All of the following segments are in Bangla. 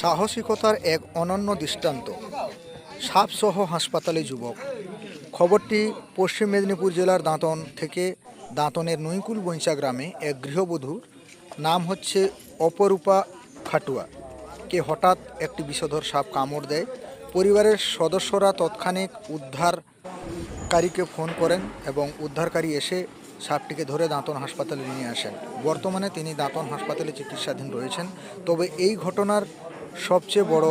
সাহসিকতার এক অনন্য দৃষ্টান্ত। সাপসহ হাসপাতালে যুবক। খবরটি পশ্চিম মেদিনীপুর জেলার দাঁতন থেকে দাঁতনের নইকুল বৈঁচা গ্রামে এক গৃহবধূর নাম হচ্ছে অপরূপা খাটুয়া কে হঠাৎ একটি বিষধর সাপ কামড় দেয়। পরিবারের সদস্যরা তৎক্ষণিক উদ্ধারকারীকে ফোন করেন এবং উদ্ধারকারী এসে সাপটিকে ধরে দাঁতন হাসপাতালে নিয়ে আসেন। বর্তমানে তিনি দাঁতন হাসপাতালে চিকিৎসাধীন রয়েছেন। তবে এই ঘটনার সবচেয়ে বড়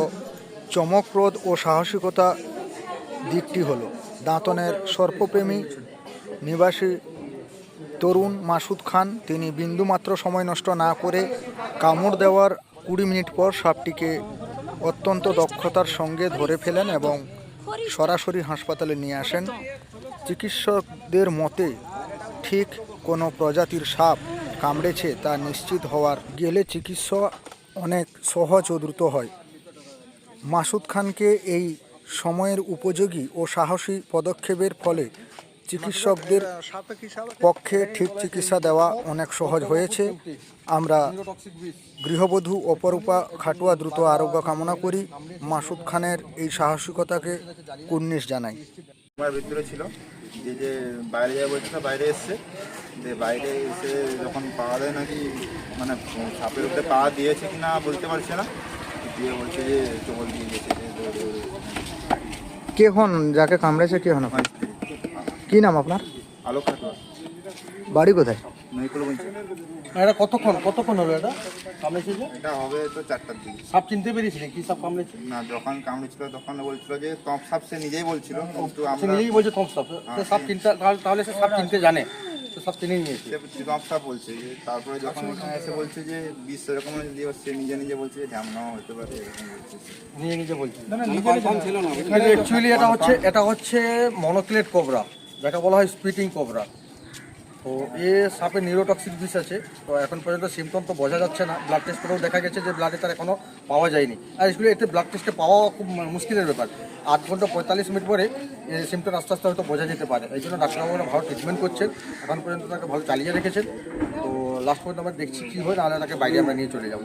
চমকপ্রদ ও সাহসিকতা দিকটি হলো দাঁতনের সর্পপ্রেমী নিবাসী তরুণ মাসুদ খান। তিনি বিন্দুমাত্র সময় নষ্ট না করে কামড় দেওয়ার 20 মিনিট পর সাপটিকে অত্যন্ত দক্ষতার সঙ্গে ধরে ফেলেন এবং সরাসরি হাসপাতালে নিয়ে আসেন। চিকিৎসকদের মতে ঠিক কোনো প্রজাতির সাপ কামড়েছে তা নিশ্চিত হওয়ার গেলে চিকিৎসা অনেক সহজ ও দ্রুত হয়। মাসুদ খানকে এই সময়ের উপযোগী ও সাহসী পদক্ষেপের ফলে চিকিৎসকদের পক্ষে ঠিক চিকিৎসা দেওয়া অনেক সহজ হয়েছে। আমরা গৃহবধূ অপরূপা খাটুয়া দ্রুত আরোগ্য কামনা করি। মাসুদ খানের এই সাহসিকতাকে কুর্নিশ জানাই। আমার ভিতরে ছিল যে বাইরে যাওয়া বলছিল, বাইরে এসছে যে বাইরে এসে যখন পাওয়া যায় নাকি মানে সাপের উপরে পা দিয়েছে কি না বলতে পারছে না, দিয়ে বলছে যে চোখ দিয়ে গেছে। কে হন যাকে কামড়েছে? কে হন আপনার? কি নাম আপনার? আলো খাটুয়া, বাড়ি কোথায়? নইকুল বলছে। এটা কতক্ষণ হলো এটা কামড়েছে? এটা হবে তো 4টার দিকে। সাপ চিনতে পেরেছিলেন কি সাপ কামড়েছে? না, যখন কামড়েছিল তখন বলছিল যে তপ সাপ, সে নিজেই বলছিল, কিন্তু সে আমরা নিজেই বলছে কম সাপ। সে সাপ চিনতে, তাহলে সে সাপ চিনতে জানে, সে সাপ চিনে নিয়েছে। তপ সাপ বলছে যে, তারপরে যখন এখানে এসে বলছে যে বিষ এরকম দিয়ে সে নিজে বলছে যে ঝামনাও হতে পারে, এরকম বলছে। নিজে বলছে অ্যাকচুয়ালি এটা হচ্ছে মনোক্লেট কোবরা, যাকে বলা হয় স্পিটিং কোবরা। তো এ সাপের নিউরোটক্সিক বিষ আছে। তো এখন পর্যন্ত সিমটম তো বোঝা যাচ্ছে না। ব্লাড টেস্ট করেও দেখা গেছে যে ব্লাডে তার এখনও পাওয়া যায়নি। আর অ্যাকচুয়ালি এতে ব্লাড টেস্টে পাওয়া খুব মুশকিলের ব্যাপার। 8 ঘন্টা 45 মিনিট পরে সিমটম আস্তে আস্তে হয়তো বোঝা যেতে পারে। এই জন্য ডাক্তারবাবুরা ভালো ট্রিটমেন্ট করছেন, এখন পর্যন্ত তাকে ভালো চালিয়ে রেখেছেন। তো লাস্ট পর্যন্ত আমরা দেখছি কী হয়, নাহলে তাকে বাইরে আমরা নিয়ে চলে যাব।